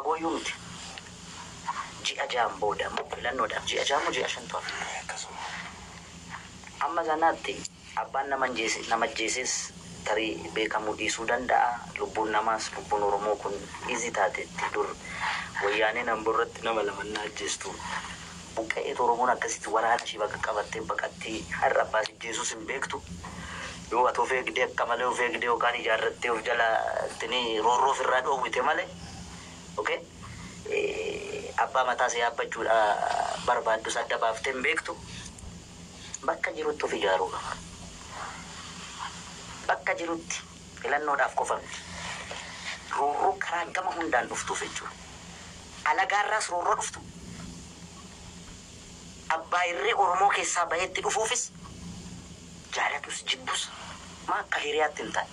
fagoo yuumti. Ji'a ja'an booda immoo filannoodhaaf ji'a ja'amu ji'a shantu hafe. Amma sanaatti abbaan nama ajjeeses tarii beekamuu dhiisuu danda'a. Lubbuun namaas lubbuun Oromoo kun izi taatetti dur wayyaanee namborratti nama lamannaa ajjeestu. Buqqa'ee Oromoon akkasitti waraana ishii bakka qabattee baqatti har'a abbaa ajjeesuus hin beektu. Yoo ati of eegdee akka malee of eegdee yookaan ijaarrattee of jala roorroo ofirraa dhoowwite malee. Okay? Abbaa mataa isaa yaabbachuudha barbaaddu sadda baaftee hin beektu. Bakka jirutti of ijaaruu qaba. Bakka jirutti filannoodhaaf qofamti. Roorroo karaa gama hundaan dhuftuuf jechuudha. Alagaarraas roorroo dhuftu. Abbaa irree Oromoo keessaa baheetti dhufuufis jaalatus jibbus maa akka hiriyaatti hin taane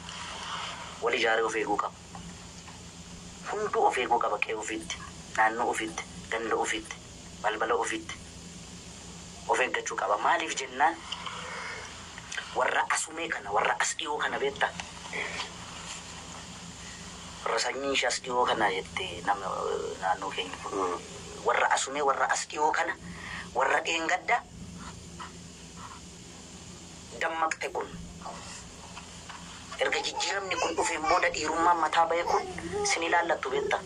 wal ijaaree of eeguu qaba. Hunduu of eeguu qaba qe'ee ofiitti, naannoo ofiitti, ganda ofiitti, balbala ofiitti. Of eeggachuu qaba. Maaliif jennaan warra asumee kana warra as dhiyoo kana beektaa? Warra sanyii ishee as dhiyoo kana jettee nama naannoo keenya kun warra asumee warra as dhiyoo kana warra dheengadda dammaqte kun erga jijjiiramni kun dhufeen booda dhiirummaan mataa ba'e kun sin ilaallattu beektaa?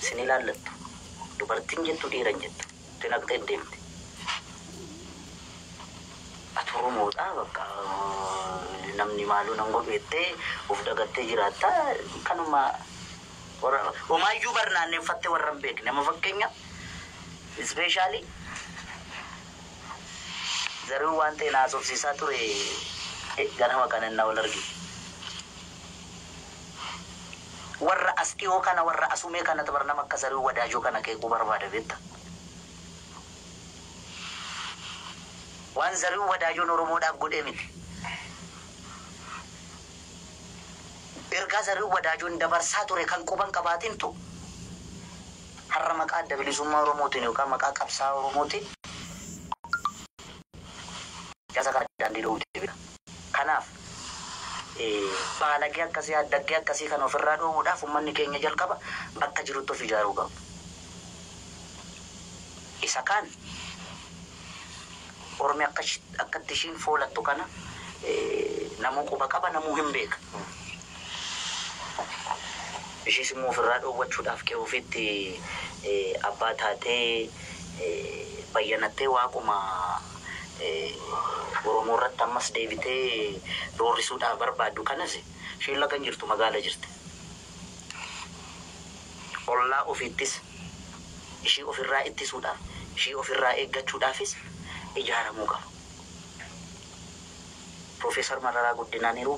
Sin ilaallattu. Dubartiin jettu dhiiran jettu dinagdee deemte. Ati Oromoodhaa bakka namni maaluu nan godhettee of dagattee jiraatta kanuma warra homaayyuu barnaanneeffattee warra hin beekne amma fakkeenya ispeeshaalii zaruu waan ta'e naasofsiisaa ture ganama kanannaa wal argine. Warra as dhiyoo kana warra asumee kana tabarnama akka zaruu wadaajoo kana keekuu barbaada beektaa? Waan zaruu wadaajoon Oromoodhaaf godhee miti. Ergaa zaruu wadaajoon dabarsaa ture kan quban qabaatintu har'a maqaa adda bilisummaa Oromootiin yookaan maqaa qabsaa Oromootiin jasa kana daandii dhoowwite bira. Kanaaf baalagee akkasii addaggee akkasii kan ofirraa dhoowwuudhaaf uummanni keenya jalqaba bakka jirutti of ijaaruu qabu. Isa kaan Oromiyaa akkatti ishiin foolattu kana namuu quba qaba namuu hin beeka. Ishiis immoo ofirraa dhoowwachuudhaaf kee ofiitti abbaa taatee bayyanattee waaquma Oromoo irratti ammas deebitee roorrisuudhaaf barbaaddu kanas ishiin laga hin jirtu magaala jirti. Ollaa ofiittis ishii ofirraa ittisuudhaaf ishii ofirraa eeggachuudhaafis ijaaramuu qaba. Profeesar Mararaa Guddinaan yeroo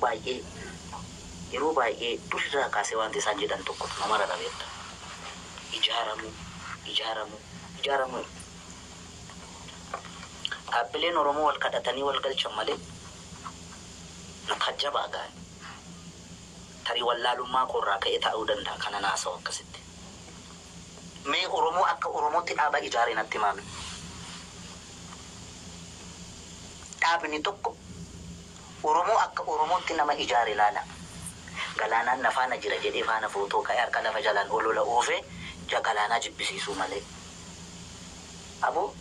baay'ee durirraa kaasee wanti isaan jedhan tokkotu nama rarrabeetta. Ijaaramuu. Dhaabbileen Oromoo wal kadhatanii wal galchan malee nakajjabaa gaa'e. Tarii wallaalummaa koorraa ka'ee ta'uu danda'a kana naasa'u akkasitti. Mee Oromoo akka Oromootti dhaaba ijaaree natti himaame. Dhaabni tokko Oromoo akka Oromootti nama ijaare ilaala. Galaanaan na faana jira jedhee faana footoo ka'ee harka lafa jalaan olola oofee galaanaa jibbisiisuu malee. Aboo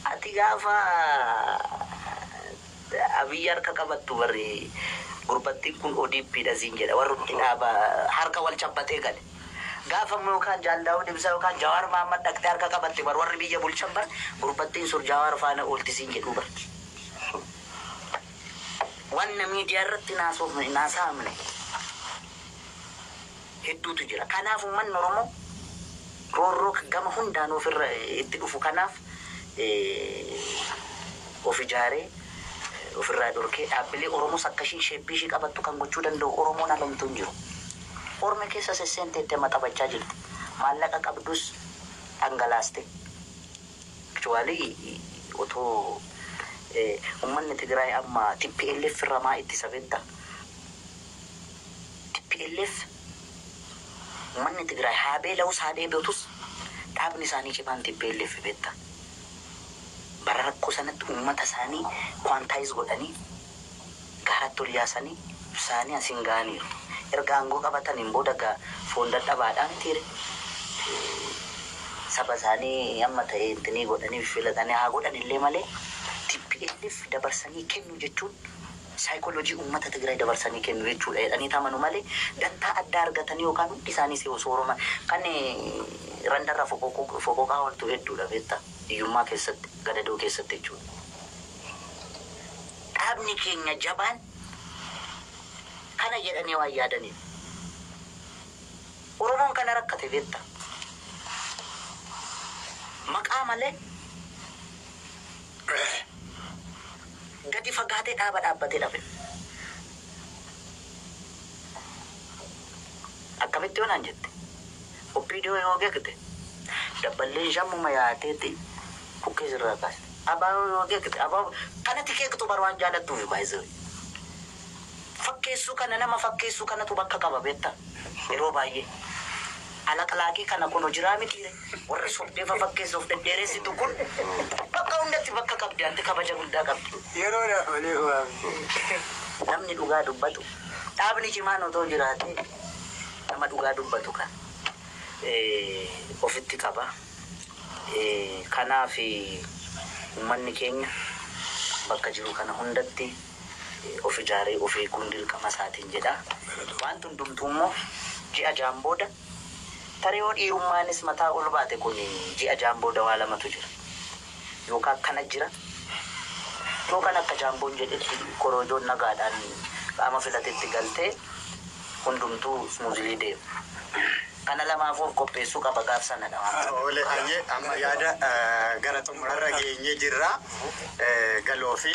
ati gaafa Abiyyi harka qabattu barri gurbattiin kun ODPdha siin jedha warrutti dhaaba harka wal cabbatee gale. Gaafa yookaan Jaaldaawud Ibsaa yookaan Jawaar Mahammad dhaqxee harka qabatte bar warri biyya bulchan bar gurbattiin sur Jawaar faana oolti siin jedhu bar. Wanna miidiyaa irratti naasaamne hedduutu jira. Kanaaf uummanni Oromoo roorroo gama hundaan ofirra itti dhufu kanaaf of ijaaree ofirraa dhorkee dhaabbilee Oromoos akka ishii sheeppii ishii qabattu kan gochuu danda'u Oromoon alamtuu hin jiru. Ormi keessa sesseenteettee maxabachaa jirti. Maallaqa qabdus dhangalaaste. Actually otoo uummanni Tigraay amma TPLF irraa maa itti sabeetta? TPLF uummanni Tigraay haabee la'us haadhee beetus dhaabni isaanii cibaan TPLF beetta. Bara rakkoo sanatti uummata isaanii kwaantaayiz godhanii gaaratti ol yaasanii isaanii asin gaaniiru. Erga aangoo qabataniin booda foon dadhabaadhaan tiire. Saba isaanii amma ta'e intinii godhanii filatanii haa godhan illee malee TPLF dabarsanii kennu jechuun saayikooloojii uummata Tigraay dabarsanii kennu jechuudha jedhanii tamanu malee dantaa addaa argatanii yookaan hundi isaanii sooroma kan randarra foqoqaa ooltu hedduudha beektaa hiyyummaa keessatti gadadoo keessatti jechuudha. Dhaabni keenya jabaan kana jedhanii waan yaadaniif Oromoon kana rakkate beektaa. Maqaa malee gadi fagaatee dhaabbatee dhabe. Akkamitti yoonaan jette Oppiidiyoo yoo geekite dabballeen shammuma yaateeti bukkee sirraa kaase. Abaaboo yoo geekite abaaboo kanatti keektu barwaan jaalattuufi baay'isee. Fakkeessuu kana nama fakkeessuu kanatu bakka qaba beektaa yeroo baay'ee. Alaqlaaqii kana kun hojiraa miti warri sobdeefa fakkeessuuf deddeereessitu kun bakka hundatti bakka qabdi anti kabaja guddaa qabdi. Yeroo malee Namni dhugaa dubbatu dhaabni cimaan otoo jiraate nama dhugaa dubbatu kan ofitti qaba. Kanaaf uummanni keenya bakka jiru kana hundatti of ijaaree of eeguun dirqama isaatiin jedha. Wanti hundumtuu immoo ji'a jaan booda taree dhiirummaanis mataa ol baate kun ji'a jaan booda waa lamatu jira. Yookaan akkana jira. Yookaan akka jaamboon jedhetti korojoon nagaadhaan qaama filatetti galtee hundumtuu smuuzilii deemu. Kana lamaafuu qopheessuu qaba gaafsanadha. Ole hayyee amma yaada gara xumurarra geenyee jirra. Galoo fi